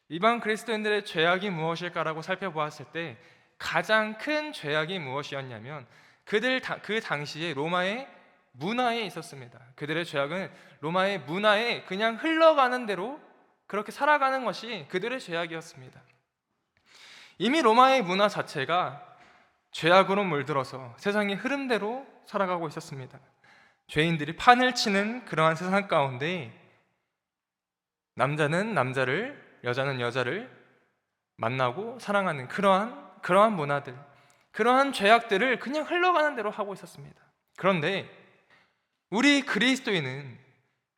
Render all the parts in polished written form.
이방 그리스도인들의 죄악이 무엇일까라고 살펴보았을 때 가장 큰 죄악이 무엇이었냐면 그 당시에 로마의 문화에 있었습니다. 그들의 죄악은 로마의 문화에 그냥 흘러가는 대로 그렇게 살아가는 것이 그들의 죄악이었습니다. 이미 로마의 문화 자체가 죄악으로 물들어서 세상의 흐름대로 살아가고 있었습니다. 죄인들이 판을 치는 그러한 세상 가운데 남자는 남자를, 여자는 여자를 만나고 사랑하는 그러한 문화들, 그러한 죄악들을 그냥 흘러가는 대로 하고 있었습니다. 그런데 우리 그리스도인은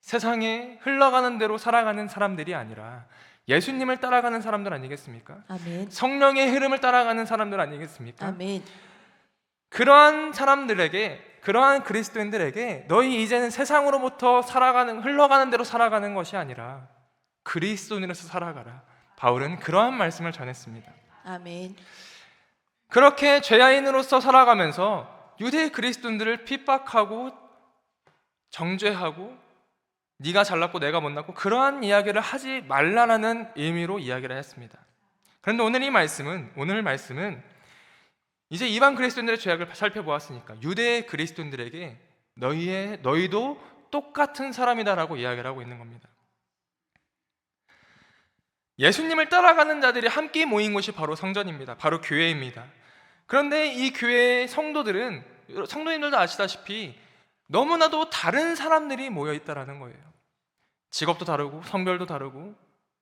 세상에 흘러가는 대로 살아가는 사람들이 아니라 예수님을 따라가는 사람들 아니겠습니까? 아멘. 성령의 흐름을 따라가는 사람들 아니겠습니까? 아멘. 그러한 사람들에게, 그러한 그리스도인들에게 너희 이제는 세상으로부터 흘러가는 대로 살아가는 것이 아니라 그리스도인으로서 살아가라. 바울은 그러한 말씀을 전했습니다. 아멘. 그렇게 죄인으로서 살아가면서 유대 그리스도인들을 핍박하고 정죄하고 네가 잘났고 내가 못났고 그러한 이야기를 하지 말라라는 의미로 이야기를 했습니다. 그런데 오늘 말씀은 이제 이방 그리스도인들의 죄악을 살펴보았으니까 유대 그리스도인들에게 너희도 똑같은 사람이다라고 이야기를 하고 있는 겁니다. 예수님을 따라가는 자들이 함께 모인 곳이 바로 성전입니다. 바로 교회입니다. 그런데 이 교회의 성도님들도 아시다시피 너무나도 다른 사람들이 모여 있다라는 거예요. 직업도 다르고 성별도 다르고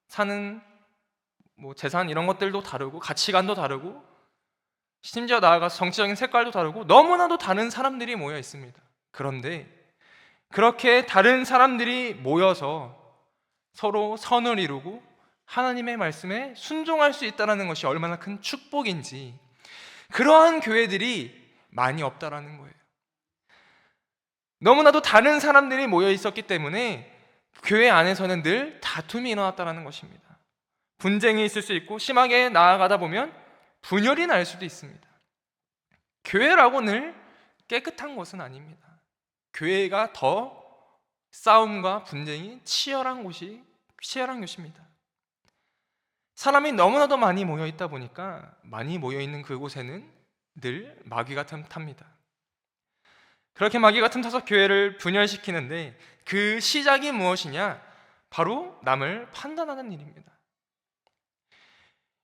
사는 재산 이런 것들도 다르고 가치관도 다르고 심지어 나아가서 정치적인 색깔도 다르고 너무나도 다른 사람들이 모여 있습니다. 그런데 그렇게 다른 사람들이 모여서 서로 선을 이루고 하나님의 말씀에 순종할 수 있다는 것이 얼마나 큰 축복인지 그러한 교회들이 많이 없다라는 거예요. 너무나도 다른 사람들이 모여 있었기 때문에 교회 안에서는 늘 다툼이 일어났다는 것입니다. 분쟁이 있을 수 있고 심하게 나아가다 보면 분열이 날 수도 있습니다. 교회라고 늘 깨끗한 곳은 아닙니다. 교회가 더 싸움과 분쟁이 치열한 곳입니다. 사람이 너무나도 많이 모여 있다 보니까 많이 모여 있는 그곳에는 늘 마귀가 틈탑니다. 그렇게 마귀가 틈타서 교회를 분열시키는데 그 시작이 무엇이냐? 바로 남을 판단하는 일입니다.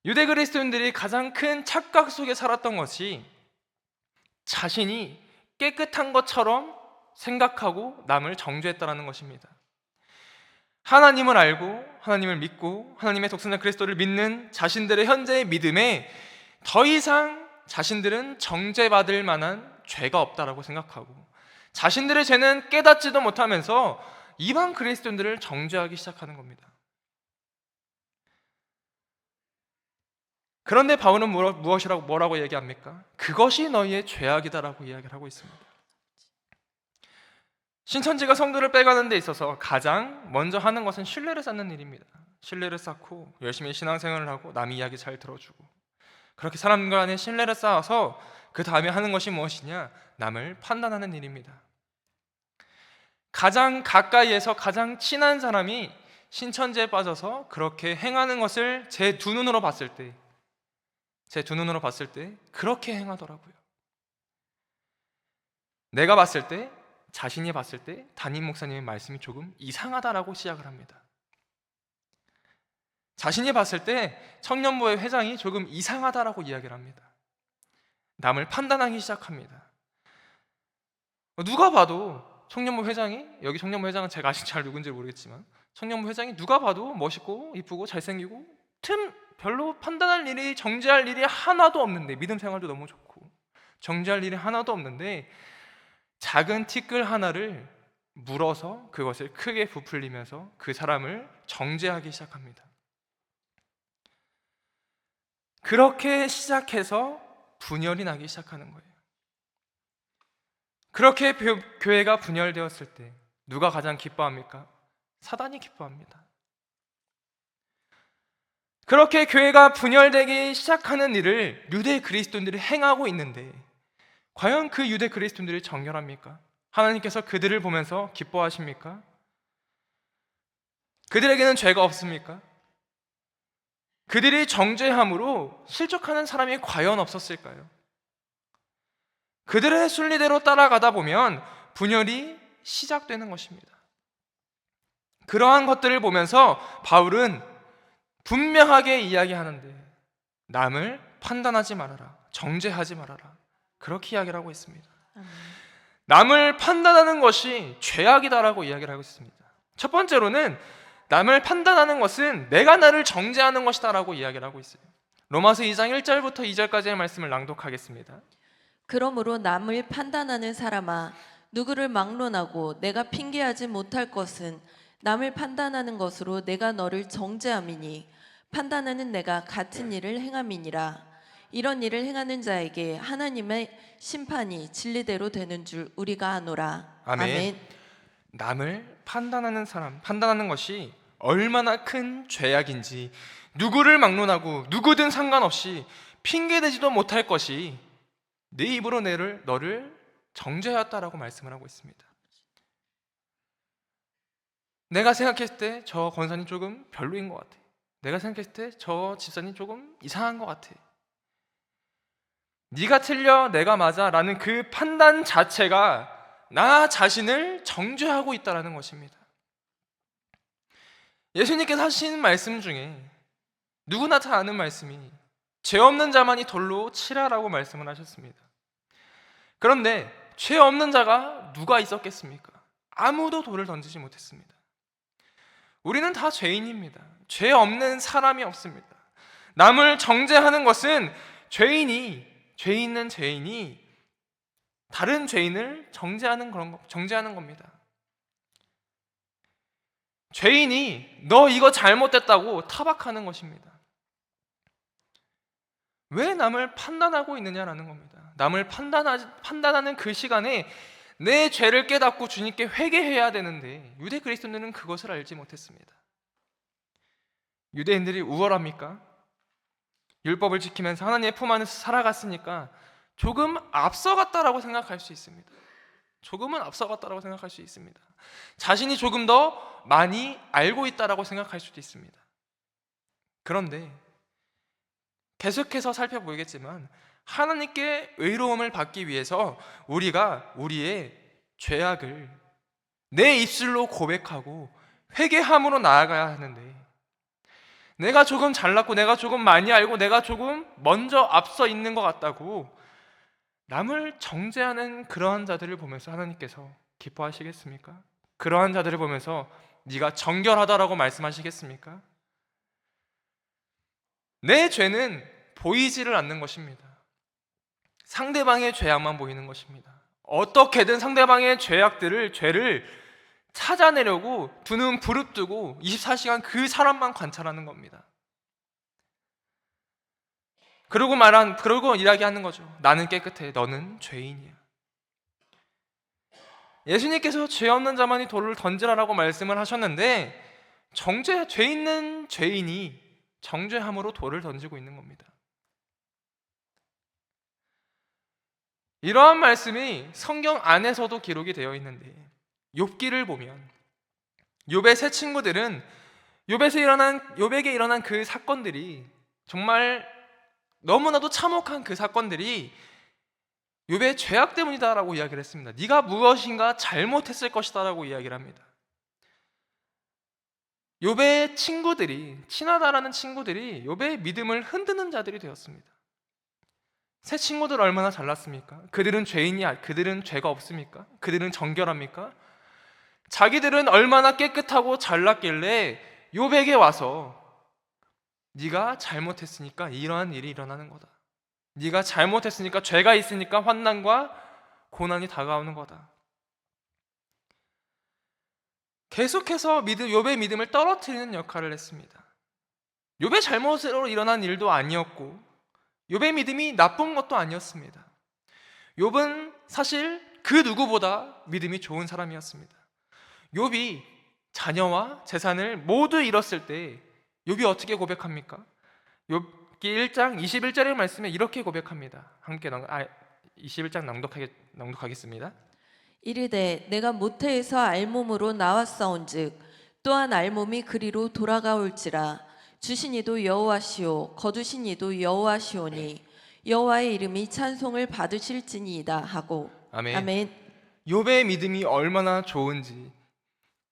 유대 그리스도인들이 가장 큰 착각 속에 살았던 것이 자신이 깨끗한 것처럼 생각하고 남을 정죄했다는 것입니다. 하나님을 알고 하나님을 믿고 하나님의 독생자 그리스도를 믿는 자신들의 현재의 믿음에 더 이상 자신들은 정죄받을 만한 죄가 없다라고 생각하고 자신들의 죄는 깨닫지도 못하면서 이방 그리스도인들을 정죄하기 시작하는 겁니다. 그런데 바울은 뭐라고 얘기합니까? 그것이 너희의 죄악이다라고 이야기를 하고 있습니다. 신천지가 성도를 빼가는 데 있어서 가장 먼저 하는 것은 신뢰를 쌓는 일입니다. 신뢰를 쌓고 열심히 신앙생활을 하고 남의 이야기 잘 들어주고 그렇게 사람 간의 신뢰를 쌓아서 그 다음에 하는 것이 무엇이냐? 남을 판단하는 일입니다. 가장 가까이에서 가장 친한 사람이 신천지에 빠져서 그렇게 행하는 것을 제 두 눈으로 봤을 때 그렇게 행하더라고요. 내가 봤을 때, 자신이 봤을 때 담임 목사님의 말씀이 조금 이상하다라고 시작을 합니다. 자신이 봤을 때 청년부의 회장이 조금 이상하다라고 이야기를 합니다. 남을 판단하기 시작합니다. 누가 봐도 청년부 회장이, 여기 청년부 회장은 제가 아직 잘 누군지 모르겠지만 청년부 회장이 누가 봐도 멋있고 이쁘고 잘생기고 별로 정죄할 일이 하나도 없는데, 믿음 생활도 너무 좋고 정죄할 일이 하나도 없는데 작은 티끌 하나를 물어서 그것을 크게 부풀리면서 그 사람을 정죄하기 시작합니다. 그렇게 시작해서 분열이 나기 시작하는 거예요. 그렇게 교회가 분열되었을 때 누가 가장 기뻐합니까? 사단이 기뻐합니다. 그렇게 교회가 분열되기 시작하는 일을 유대 그리스도인들이 행하고 있는데 과연 그 유대 그리스도인들이 정결합니까? 하나님께서 그들을 보면서 기뻐하십니까? 그들에게는 죄가 없습니까? 그들이 정죄함으로 실족하는 사람이 과연 없었을까요? 그들의 순리대로 따라가다 보면 분열이 시작되는 것입니다. 그러한 것들을 보면서 바울은 분명하게 이야기하는데, 남을 판단하지 말아라, 정죄하지 말아라, 그렇게 이야기를 하고 있습니다. 남을 판단하는 것이 죄악이다라고 이야기를 하고 있습니다. 첫 번째로는 남을 판단하는 것은 내가 나를 정죄하는 것이다라고 이야기를 하고 있어요. 로마서 2장 1절부터 2절까지의 말씀을 낭독하겠습니다. 그러므로 남을 판단하는 사람아, 누구를 막론하고 내가 핑계하지 못할 것은 남을 판단하는 것으로 내가 너를 정죄함이니, 판단하는 내가 같은 일을 행함이니라. 이런 일을 행하는 자에게 하나님의 심판이 진리대로 되는 줄 우리가 아노라. 아멘. 남을 판단하는 사람, 판단하는 것이 얼마나 큰 죄악인지, 누구를 막론하고 누구든 상관없이 핑계대지도 못할 것이 내 입으로 너를 정죄하였다라고 말씀을 하고 있습니다. 내가 생각했을 때 저 권사님 조금 별로인 것 같아. 내가 생각했을 때 저 집사님 조금 이상한 것 같아. 네가 틀려, 내가 맞아 라는 그 판단 자체가 나 자신을 정죄하고 있다는 것입니다. 예수님께서 하신 말씀 중에 누구나 다 아는 말씀이 죄 없는 자만이 돌로 치라라고 말씀을 하셨습니다. 그런데 죄 없는 자가 누가 있었겠습니까? 아무도 돌을 던지지 못했습니다. 우리는 다 죄인입니다. 죄 없는 사람이 없습니다. 남을 정죄하는 것은 죄 있는 죄인이 다른 죄인을 정죄하는 겁니다. 죄인이 너 이거 잘못됐다고 타박하는 것입니다. 왜 남을 판단하고 있느냐라는 겁니다. 남을 판단하는 그 시간에 내 죄를 깨닫고 주님께 회개해야 되는데, 유대 그리스도인들은 그것을 알지 못했습니다. 유대인들이 우월합니까? 율법을 지키면서 하나님의 품 안에서 살아갔으니까 조금 앞서갔다라고 생각할 수 있습니다. 조금은 앞서갔다라고 생각할 수 있습니다. 자신이 조금 더 많이 알고 있다라고 생각할 수도 있습니다. 그런데 계속해서 살펴보겠지만, 하나님께 의로움을 받기 위해서 우리가 우리의 죄악을 내 입술로 고백하고 회개함으로 나아가야 하는데, 내가 조금 잘났고 내가 조금 많이 알고 내가 조금 먼저 앞서 있는 것 같다고 남을 정죄하는 그러한 자들을 보면서 하나님께서 기뻐하시겠습니까? 그러한 자들을 보면서 네가 정결하다라고 말씀하시겠습니까? 내 죄는 보이지를 않는 것입니다. 상대방의 죄악만 보이는 것입니다. 어떻게든 상대방의 죄를 찾아내려고 두 눈 부릅뜨고 24시간 그 사람만 관찰하는 겁니다. 그러고 이야기하는 거죠. 나는 깨끗해, 너는 죄인이야. 예수님께서 죄 없는 자만이 돌을 던지라라고 말씀을 하셨는데, 죄 있는 죄인이 정죄함으로 돌을 던지고 있는 겁니다. 이러한 말씀이 성경 안에서도 기록이 되어 있는데, 욥기를 보면 욥의 세 친구들은 욥에게 일어난 그 사건들이 정말 너무나도 참혹한 그 사건들이 욥의 죄악 때문이다라고 이야기를 했습니다. 네가 무엇인가 잘못했을 것이다라고 이야기를 합니다. 욥의 친하다라는 친구들이 욥의 믿음을 흔드는 자들이 되었습니다. 새 친구들 얼마나 잘났습니까? 그들은 그들은 죄가 없습니까? 그들은 정결합니까? 자기들은 얼마나 깨끗하고 잘났길래 욥에게 와서 네가 잘못했으니까 이러한 일이 일어나는 거다. 네가 잘못했으니까 죄가 있으니까 환난과 고난이 다가오는 거다. 계속해서 욥의 믿음을 떨어뜨리는 역할을 했습니다. 욥의 잘못으로 일어난 일도 아니었고 욥의 믿음이 나쁜 것도 아니었습니다. 욥은 사실 그 누구보다 믿음이 좋은 사람이었습니다. 욥이 자녀와 재산을 모두 잃었을 때 욥이 어떻게 고백합니까? 욥기 1장 21절의 말씀에 이렇게 고백합니다. 함께 21장 낭독하겠습니다. 이르되 내가 모태에서 알몸으로 나왔사온즉 또한 알몸이 그리로 돌아가올지라. 주신 이도 여호와시오 거두신 이도 여호와시오니 여호와의 이름이 찬송을 받으실지니이다 하고. 아멘. 아멘. 욥의 믿음이 얼마나 좋은지,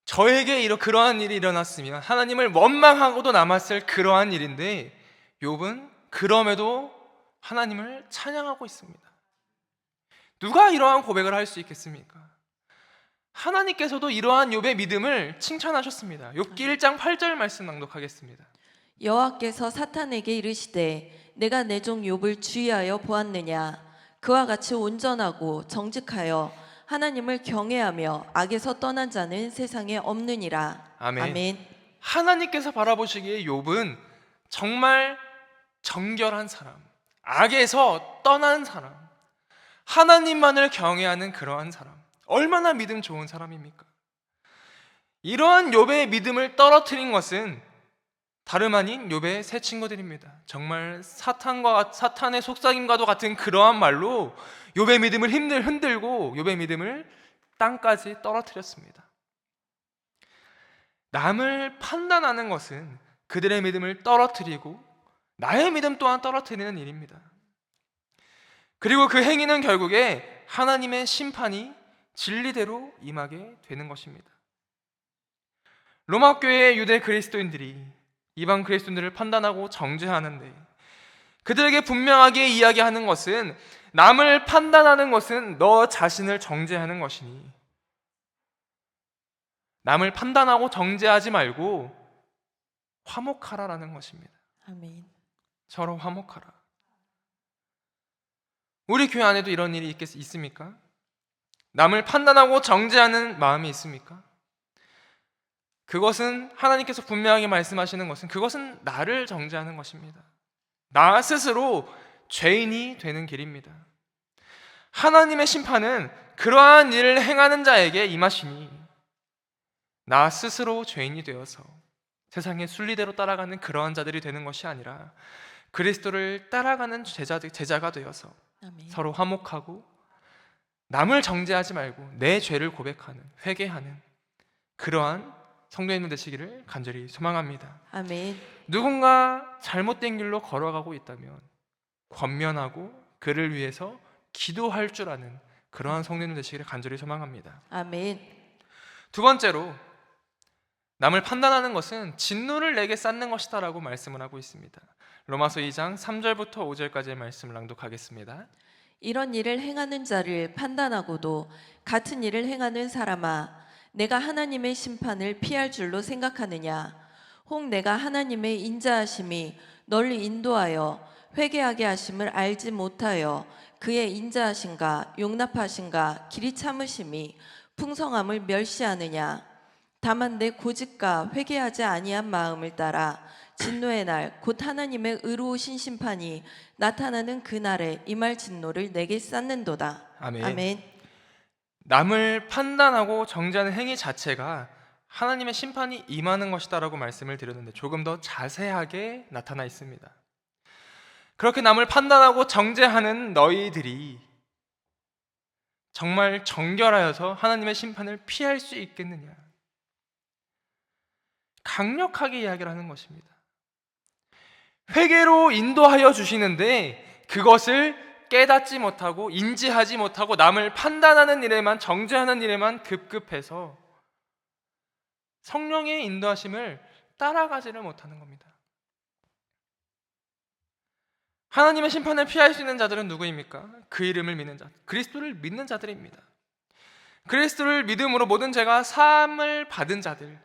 저에게 그러한 일이 일어났으면 하나님을 원망하고도 남았을 그러한 일인데 욥은 그럼에도 하나님을 찬양하고 있습니다. 누가 이러한 고백을 할 수 있겠습니까? 하나님께서도 이러한 욥의 믿음을 칭찬하셨습니다. 욥기 1장 8절 말씀 낭독하겠습니다. 여호와께서 사탄에게 이르시되 내가 내 종 욥을 주의하여 보았느냐 그와 같이 온전하고 정직하여 하나님을 경외하며 악에서 떠난 자는 세상에 없느니라. 아멘. 아멘. 하나님께서 바라보시기에 욥은 정말 정결한 사람, 악에서 떠난 사람, 하나님만을 경외하는 그러한 사람, 얼마나 믿음 좋은 사람입니까? 이러한 욥의 믿음을 떨어뜨린 것은 다름 아닌 욥의 세 친구들입니다. 정말 사탄의 속삭임과도 같은 그러한 말로 욥의 믿음을 흔들고 욥의 믿음을 땅까지 떨어뜨렸습니다. 남을 판단하는 것은 그들의 믿음을 떨어뜨리고 나의 믿음 또한 떨어뜨리는 일입니다. 그리고 그 행위는 결국에 하나님의 심판이 진리대로 임하게 되는 것입니다. 로마 교회의 유대 그리스도인들이 이방 그리스도인들을 판단하고 정죄하는데 그들에게 분명하게 이야기하는 것은 남을 판단하는 것은 너 자신을 정죄하는 것이니 남을 판단하고 정죄하지 말고 화목하라라는 것입니다. 아멘. 서로 화목하라. 우리 교회 안에도 이런 일이 있습니까? 남을 판단하고 정죄하는 마음이 있습니까? 그것은 하나님께서 분명하게 말씀하시는 것은 그것은 나를 정죄하는 것입니다. 나 스스로 죄인이 되는 길입니다. 하나님의 심판은 그러한 일을 행하는 자에게 임하시니 나 스스로 죄인이 되어서 세상의 순리대로 따라가는 그러한 자들이 되는 것이 아니라 그리스도를 따라가는 제자가 되어서 아멘. 서로 화목하고 남을 정죄하지 말고 내 죄를 고백하는, 회개하는 그러한 성도님들 되시기를 간절히 소망합니다. 아멘. 누군가 잘못된 길로 걸어가고 있다면 권면하고 그를 위해서 기도할 줄 아는 그러한 성도님 되시기를 간절히 소망합니다. 아멘. 두 번째로 남을 판단하는 것은 진노를 내게 쌓는 것이다라고 말씀을 하고 있습니다. 로마서 2장 3절부터 5절까지의 말씀을 낭독하겠습니다. 이런 일을 행하는 자를 판단하고도 같은 일을 행하는 사람아 내가 하나님의 심판을 피할 줄로 생각하느냐 혹 내가 하나님의 인자하심이 널리 인도하여 회개하게 하심을 알지 못하여 그의 인자하심과 용납하심과 길이 참으심이 풍성함을 멸시하느냐 다만 내 고집과 회개하지 아니한 마음을 따라 진노의 날 곧 하나님의 의로우신 심판이 나타나는 그날에 임할 진노를 내게 쌓는도다. 아멘. 아멘. 남을 판단하고 정죄하는 행위 자체가 하나님의 심판이 임하는 것이다라고 말씀을 드렸는데 조금 더 자세하게 나타나 있습니다. 그렇게 남을 판단하고 정죄하는 너희들이 정말 정결하여서 하나님의 심판을 피할 수 있겠느냐? 강력하게 이야기를 하는 것입니다. 회개로 인도하여 주시는데 그것을 깨닫지 못하고 인지하지 못하고 남을 판단하는 일에만 정죄하는 일에만 급급해서 성령의 인도하심을 따라가지를 못하는 겁니다. 하나님의 심판을 피할 수 있는 자들은 누구입니까? 그 이름을 믿는 자, 그리스도를 믿는 자들입니다. 그리스도를 믿음으로 모든 죄가 사함을 받은 자들,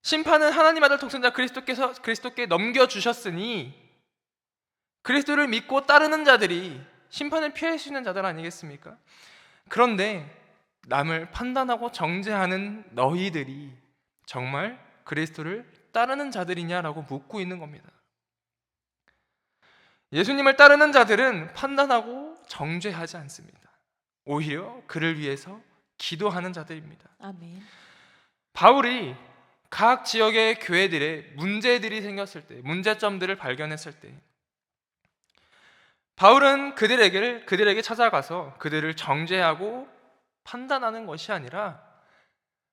심판은 하나님 아들 독생자 그리스도께 넘겨주셨으니 그리스도를 믿고 따르는 자들이 심판을 피할 수 있는 자들 아니겠습니까? 그런데 남을 판단하고 정죄하는 너희들이 정말 그리스도를 따르는 자들이냐라고 묻고 있는 겁니다. 예수님을 따르는 자들은 판단하고 정죄하지 않습니다. 오히려 그를 위해서 기도하는 자들입니다. 아멘. 바울이 각 지역의 교회들의 문제들이 생겼을 때, 문제점들을 발견했을 때 바울은 그들에게 찾아가서 그들을 정죄하고 판단하는 것이 아니라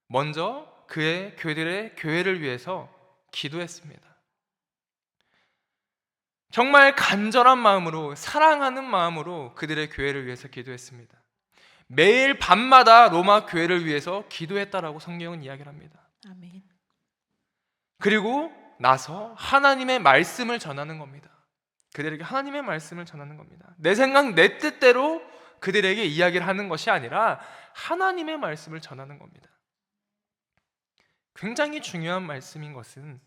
먼저 그의 교회를 위해서 기도했습니다. 정말 간절한 마음으로, 사랑하는 마음으로 그들의 교회를 위해서 기도했습니다. 매일 밤마다 로마 교회를 위해서 기도했다라고 성경은 이야기를 합니다. 아멘. 그리고 나서 하나님의 말씀을 전하는 겁니다. 그들에게 하나님의 말씀을 전하는 겁니다. 내 생각, 내 뜻대로 그들에게 이야기를 하는 것이 아니라 하나님의 말씀을 전하는 겁니다. 굉장히 중요한 말씀인 것은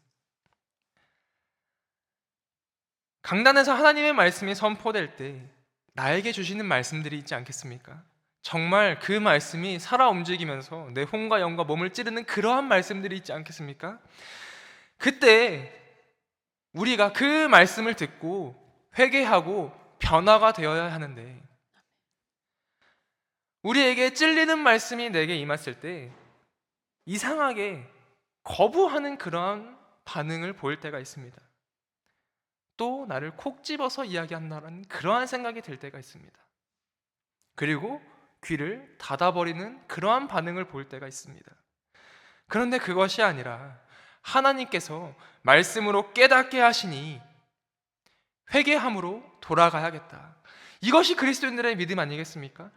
강단에서 하나님의 말씀이 선포될 때 나에게 주시는 말씀들이 있지 않겠습니까? 정말 그 말씀이 살아 움직이면서 내 혼과 영과 몸을 찌르는 그러한 말씀들이 있지 않겠습니까? 그때 우리가 그 말씀을 듣고 회개하고 변화가 되어야 하는데, 우리에게 찔리는 말씀이 내게 임했을 때 이상하게 거부하는 그러한 반응을 보일 때가 있습니다. 또 나를 콕 집어서 이야기한다는 그러한 생각이 들 때가 있습니다. 그리고 귀를 닫아버리는 그러한 반응을 볼 때가 있습니다. 그런데 그것이 아니라 하나님께서 말씀으로 깨닫게 하시니 회개함으로 돌아가야겠다. 이것이 그리스도인들의 믿음 아니겠습니까?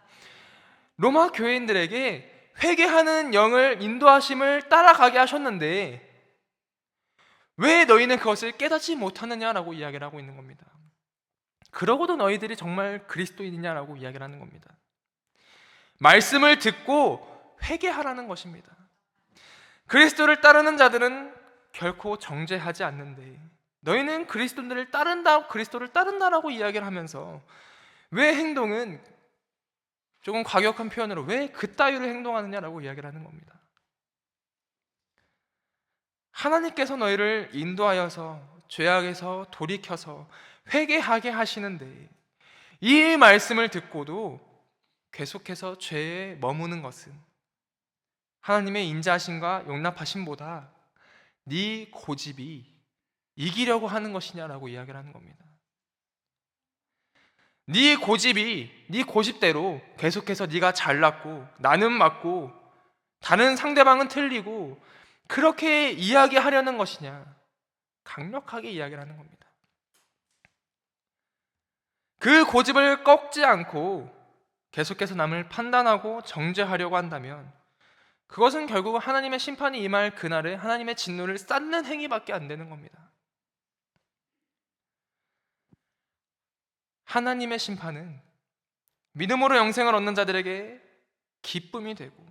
로마 교회인들에게 회개하는 영을 인도하심을 따라가게 하셨는데 왜 너희는 그것을 깨닫지 못하느냐라고 이야기를 하고 있는 겁니다. 그러고도 너희들이 정말 그리스도인이냐라고 이야기를 하는 겁니다. 말씀을 듣고 회개하라는 것입니다. 그리스도를 따르는 자들은 결코 정죄하지 않는데 너희는 그리스도를 따른다라고 이야기를 하면서 왜 행동은 조금 과격한 표현으로 왜 그따위로 행동하느냐라고 이야기를 하는 겁니다. 하나님께서 너희를 인도하여서 죄악에서 돌이켜서 회개하게 하시는데 이 말씀을 듣고도 계속해서 죄에 머무는 것은 하나님의 인자하심과 용납하심보다 네 고집이 이기려고 하는 것이냐라고 이야기를 하는 겁니다. 네 고집이 네 고집대로 계속해서 네가 잘났고 나는 맞고 다른 상대방은 틀리고 그렇게 이야기하려는 것이냐, 강력하게 이야기를 하는 겁니다. 그 고집을 꺾지 않고 계속해서 남을 판단하고 정죄하려고 한다면 그것은 결국 하나님의 심판이 임할 그날에 하나님의 진노를 쌓는 행위밖에 안 되는 겁니다. 하나님의 심판은 믿음으로 영생을 얻는 자들에게 기쁨이 되고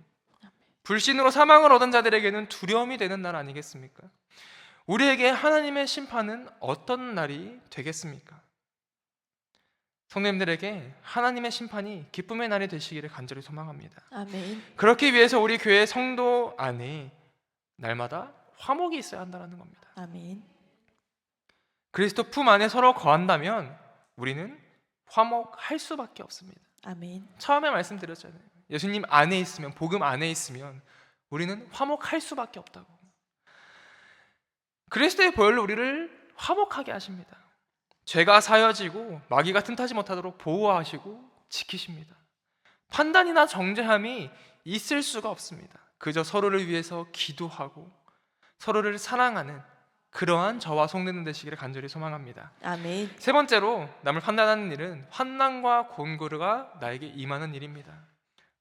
불신으로 사망을 얻은 자들에게는 두려움이 되는 날 아니겠습니까? 우리에게 하나님의 심판은 어떤 날이 되겠습니까? 성도님들에게 하나님의 심판이 기쁨의 날이 되시기를 간절히 소망합니다. 아멘. 그렇기 위해서 우리 교회 성도 안에 날마다 화목이 있어야 한다는 겁니다. 아멘. 그리스도 품 안에 서로 거한다면 우리는 화목할 수밖에 없습니다. 아멘. 처음에 말씀드렸잖아요. 예수님 안에 있으면, 복음 안에 있으면 우리는 화목할 수밖에 없다고. 그리스도의 보혈로 우리를 화목하게 하십니다. 죄가 사여지고 마귀가 틈타지 못하도록 보호하시고 지키십니다. 판단이나 정죄함이 있을 수가 없습니다. 그저 서로를 위해서 기도하고 서로를 사랑하는 그러한 저와 성도님 되시기를 간절히 소망합니다. 아멘. 세 번째로 남을 판단하는 일은 환난과 곤고르가 나에게 임하는 일입니다.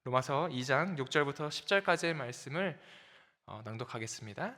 로마서 2장 6절부터 10절까지의 말씀을 낭독하겠습니다.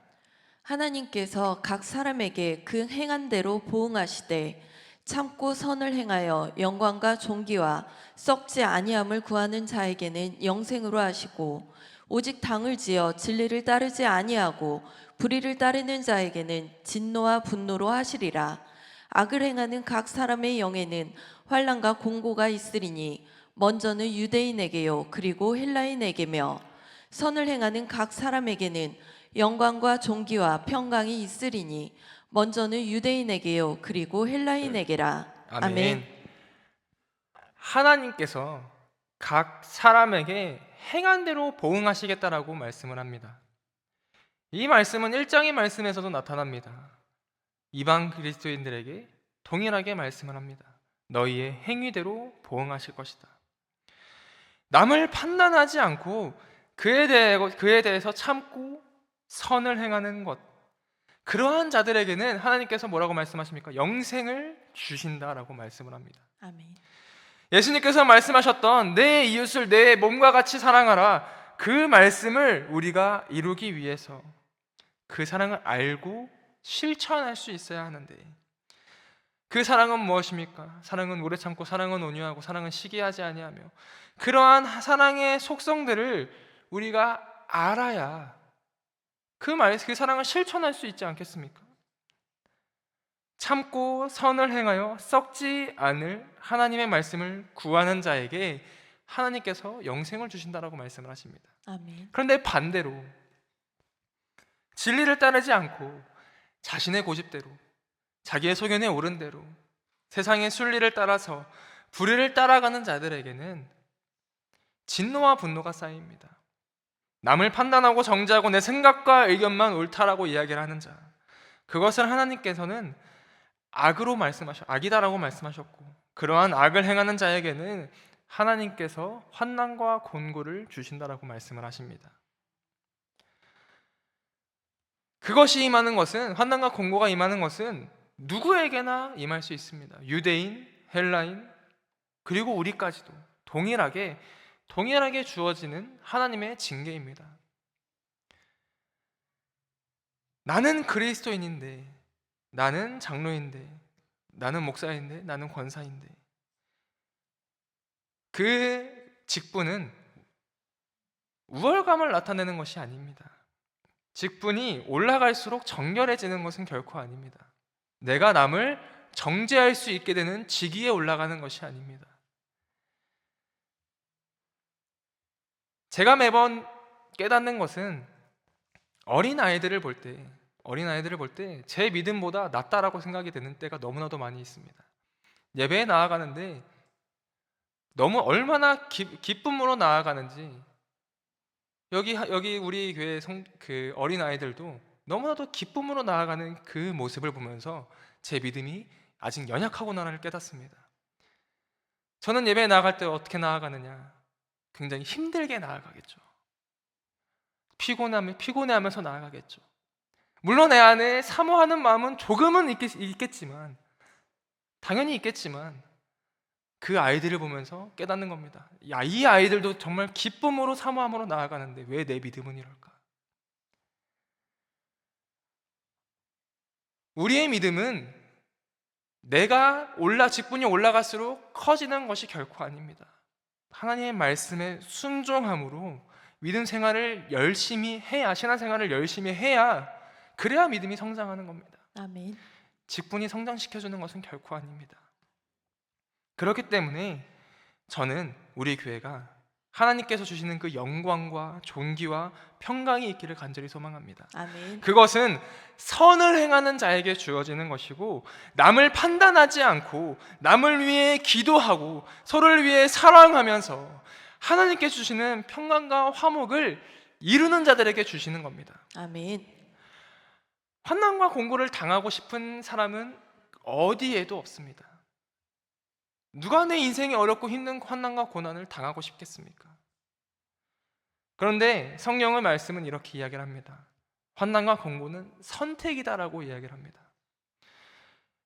하나님께서 각 사람에게 그 행한 대로 보응하시되 참고 선을 행하여 영광과 존귀와 썩지 아니함을 구하는 자에게는 영생으로 하시고 오직 당을 지어 진리를 따르지 아니하고 불의를 따르는 자에게는 진노와 분노로 하시리라. 악을 행하는 각 사람의 영에는 환난과 공고가 있으리니 먼저는 유대인에게요 그리고 헬라인에게며 선을 행하는 각 사람에게는 영광과 존귀와 평강이 있으리니 먼저는 유대인에게요 그리고 헬라인에게라. 아멘. 하나님께서 각 사람에게 행한 대로 보응하시겠다라고 말씀을 합니다. 이 말씀은 1장의 말씀에서도 나타납니다. 이방 그리스도인들에게 동일하게 말씀을 합니다. 너희의 행위대로 보응하실 것이다. 남을 판단하지 않고 그에 대해서 참고 선을 행하는 것, 그러한 자들에게는 하나님께서 뭐라고 말씀하십니까? 영생을 주신다라고 말씀을 합니다. 아멘. 예수님께서 말씀하셨던 내 이웃을 내 몸과 같이 사랑하라, 그 말씀을 우리가 이루기 위해서 그 사랑을 알고 실천할 수 있어야 하는데, 그 사랑은 무엇입니까? 사랑은 오래 참고, 사랑은 온유하고, 사랑은 시기하지 아니하며, 그러한 사랑의 속성들을 우리가 알아야 그 사랑을 실천할 수 있지 않겠습니까? 참고 선을 행하여 썩지 않을 하나님의 말씀을 구하는 자에게 하나님께서 영생을 주신다라고 말씀을 하십니다. 아멘. 그런데 반대로 진리를 따르지 않고 자신의 고집대로, 자기의 소견에 오른 대로 세상의 순리를 따라서 불의를 따라가는 자들에게는 진노와 분노가 쌓입니다. 남을 판단하고 정죄하고 내 생각과 의견만 옳다라고 이야기를 하는 자, 그것을 하나님께서는 악이다라고 말씀하셨고, 그러한 악을 행하는 자에게는 하나님께서 환난과 곤고를 주신다라고 말씀을 하십니다. 그것이 임하는 것은, 환난과 곤고가 임하는 것은 누구에게나 임할 수 있습니다. 유대인, 헬라인, 그리고 우리까지도 동일하게 주어지는 하나님의 징계입니다. 나는 그리스도인인데, 나는 장로인데, 나는 목사인데, 나는 권사인데, 그 직분은 우월감을 나타내는 것이 아닙니다. 직분이 올라갈수록 정결해지는 것은 결코 아닙니다. 내가 남을 정죄할 수 있게 되는 직위에 올라가는 것이 아닙니다. 제가 매번 깨닫는 것은 어린아이들을 볼 때 제 믿음보다 낫다라고 생각이 되는 때가 너무나도 많이 있습니다. 예배에 나아가는데 얼마나 기쁨으로 나아가는지, 여기 우리 교회 그 어린아이들도 너무나도 기쁨으로 나아가는 그 모습을 보면서 제 믿음이 아직 연약하구나를 깨닫습니다. 저는 예배에 나아갈 때 어떻게 나아가느냐? 굉장히 힘들게 나아가겠죠. 피곤해하면서 나아가겠죠. 물론 내 안에 사모하는 마음은 조금은 있겠지만, 당연히 있겠지만, 그 아이들을 보면서 깨닫는 겁니다. 이 아이들도 정말 기쁨으로 사모함으로 나아가는데 왜 내 믿음은 이럴까? 우리의 믿음은 직분이 올라갈수록 커지는 것이 결코 아닙니다. 하나님의 말씀에 순종함으로 믿음 생활을 열심히 해야, 신앙생활을 열심히 해야, 그래야 믿음이 성장하는 겁니다. 아멘. 직분이 성장시켜주는 것은 결코 아닙니다. 그렇기 때문에 저는 우리 교회가 하나님께서 주시는 그 영광과 존귀와 평강이 있기를 간절히 소망합니다. 아멘. 그것은 선을 행하는 자에게 주어지는 것이고, 남을 판단하지 않고 남을 위해 기도하고 서로를 위해 사랑하면서 하나님께 주시는 평강과 화목을 이루는 자들에게 주시는 겁니다. 아멘. 환난과 공고를 당하고 싶은 사람은 어디에도 없습니다. 누가 내 인생이 어렵고 힘든 환난과 고난을 당하고 싶겠습니까? 그런데 성경의 말씀은 이렇게 이야기를 합니다. 환난과 공고는 선택이다라고 이야기를 합니다.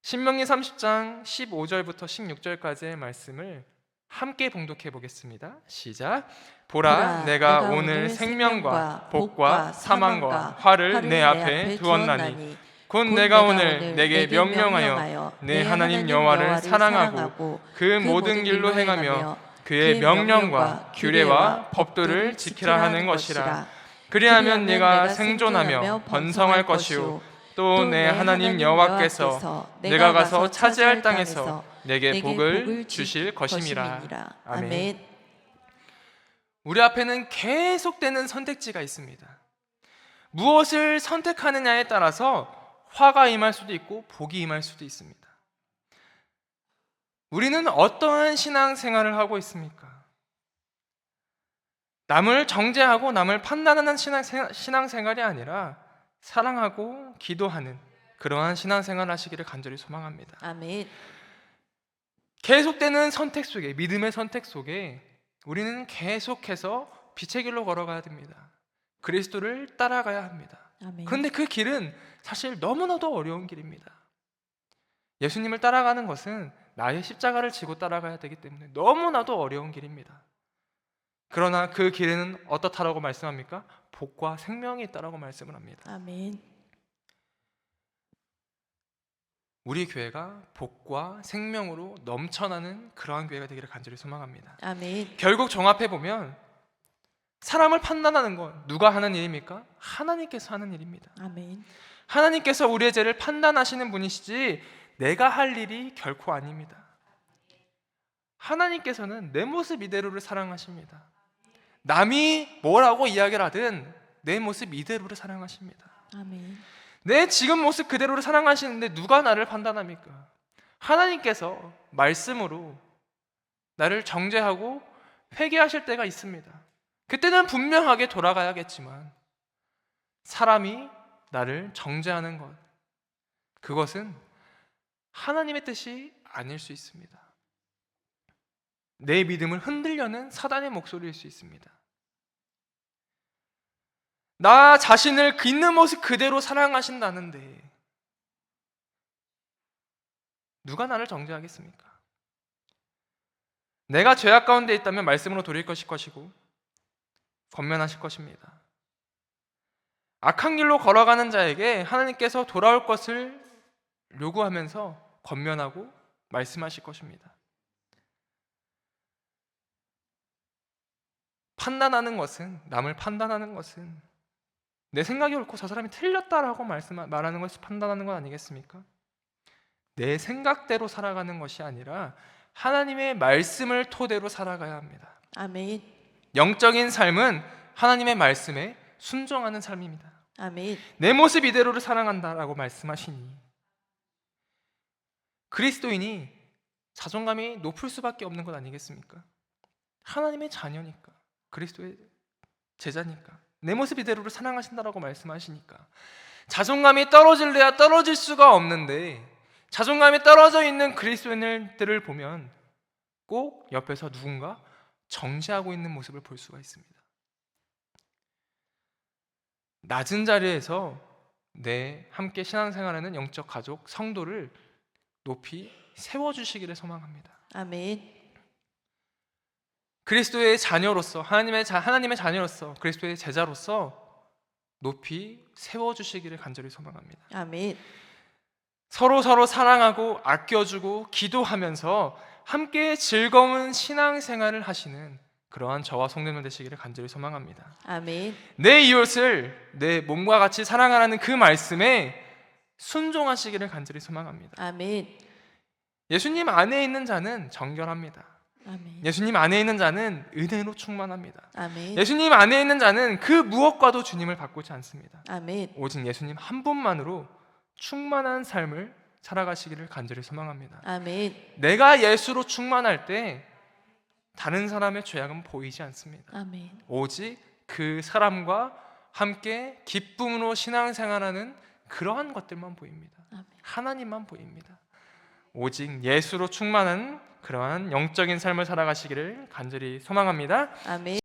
신명기 30장 15절부터 16절까지의 말씀을 함께 봉독해 보겠습니다. 시작. 보라, 내가 오늘 생명과 복과 사망과 화를 내 앞에 두었나니 곧 내가 오늘 내게 명령하여 내 하나님 여호와를 사랑하고 그 모든 길로 행하며 그의 명령과 규례와 법도를 지키라 하는 것이라. 그리하면 네가 생존하며 번성할 것이요 또 내 하나님 여호와께서 내가 가서 차지할 땅에서 내게 복을 주실 것임이라. 아멘. 우리 앞에는 계속되는 선택지가 있습니다. 무엇을 선택하느냐에 따라서 화가 임할 수도 있고 복이 임할 수도 있습니다. 우리는 어떠한 신앙생활을 하고 있습니까? 남을 정죄하고 남을 판단하는 신앙생활이 아니라 사랑하고 기도하는 그러한 신앙생활을 하시기를 간절히 소망합니다. 아멘. 계속되는 선택 속에, 믿음의 선택 속에 우리는 계속해서 빛의 길로 걸어가야 됩니다. 그리스도를 따라가야 합니다. 아멘. 그런데 그 길은 사실 너무나도 어려운 길입니다. 예수님을 따라가는 것은 나의 십자가를 지고 따라가야 되기 때문에 너무나도 어려운 길입니다. 그러나 그 길에는 어떻다라고 말씀합니까? 복과 생명이 있다라고 말씀을 합니다. 아멘. 우리 교회가 복과 생명으로 넘쳐나는 그러한 교회가 되기를 간절히 소망합니다. 아멘. 결국 종합해 보면 사람을 판단하는 건 누가 하는 일입니까? 하나님께서 하는 일입니다. 아멘. 하나님께서 우리의 죄를 판단하시는 분이시지 내가 할 일이 결코 아닙니다. 하나님께서는 내 모습 이대로를 사랑하십니다. 남이 뭐라고 이야기를 하든 내 모습 이대로를 사랑하십니다. 아멘. 내 지금 모습 그대로를 사랑하시는데 누가 나를 판단합니까? 하나님께서 말씀으로 나를 정죄하고 회개하실 때가 있습니다. 그때는 분명하게 돌아가야겠지만 사람이 나를 정죄하는 것, 그것은 하나님의 뜻이 아닐 수 있습니다. 내 믿음을 흔들려는 사단의 목소리일 수 있습니다. 나 자신을 있는 모습 그대로 사랑하신다는데 누가 나를 정죄하겠습니까? 내가 죄악 가운데 있다면 말씀으로 돌릴 것이고 권면하실 것입니다. 악한 길로 걸어가는 자에게 하나님께서 돌아올 것을 요구하면서 권면하고 말씀하실 것입니다. 판단하는 것은, 남을 판단하는 것은 내 생각이 옳고 저 사람이 틀렸다라고 말하는 것이 판단하는 건 아니겠습니까? 내 생각대로 살아가는 것이 아니라 하나님의 말씀을 토대로 살아가야 합니다. 아멘. 영적인 삶은 하나님의 말씀에 순종하는 삶입니다. 아멘. 내 모습 이대로를 사랑한다라고 말씀하시니 그리스도인이 자존감이 높을 수밖에 없는 것 아니겠습니까? 하나님의 자녀니까, 그리스도의 제자니까, 내 모습 이대로를 사랑하신다라고 말씀하시니까 자존감이 떨어질래야 떨어질 수가 없는데 자존감이 떨어져 있는 그리스도인들을 보면 꼭 옆에서 누군가 정죄하고 있는 모습을 볼 수가 있습니다. 낮은 자리에서 내 함께 신앙생활하는 영적 가족, 성도를 높이 세워주시기를 소망합니다. 아멘. 그리스도의 자녀로서, 하나님의 자녀로서, 그리스도의 제자로서 높이 세워주시기를 간절히 소망합니다. 아멘. 서로 사랑하고 아껴주고 기도하면서 함께 즐거운 신앙생활을 하시는 그러한 저와 성도님들 되시기를 간절히 소망합니다. 아멘. 내 이웃을 내 몸과 같이 사랑하라는 그 말씀에 순종하시기를 간절히 소망합니다. 아멘. 예수님 안에 있는 자는 정결합니다. 아멘. 예수님 안에 있는 자는 은혜로 충만합니다. 아멘. 예수님 안에 있는 자는 그 무엇과도 주님을 바꾸지 않습니다. 아멘. 오직 예수님 한 분만으로 충만한 삶을 살아가시기를 간절히 소망합니다. 아멘. 내가 예수로 충만할 때 다른 사람의 죄악은 보이지 않습니다. 아멘. 오직 그 사람과 함께 기쁨으로 신앙생활하는 그러한 것들만 보입니다. 아멘. 하나님만 보입니다. 오직 예수로 충만한 그러한 영적인 삶을 살아가시기를 간절히 소망합니다. 아멘.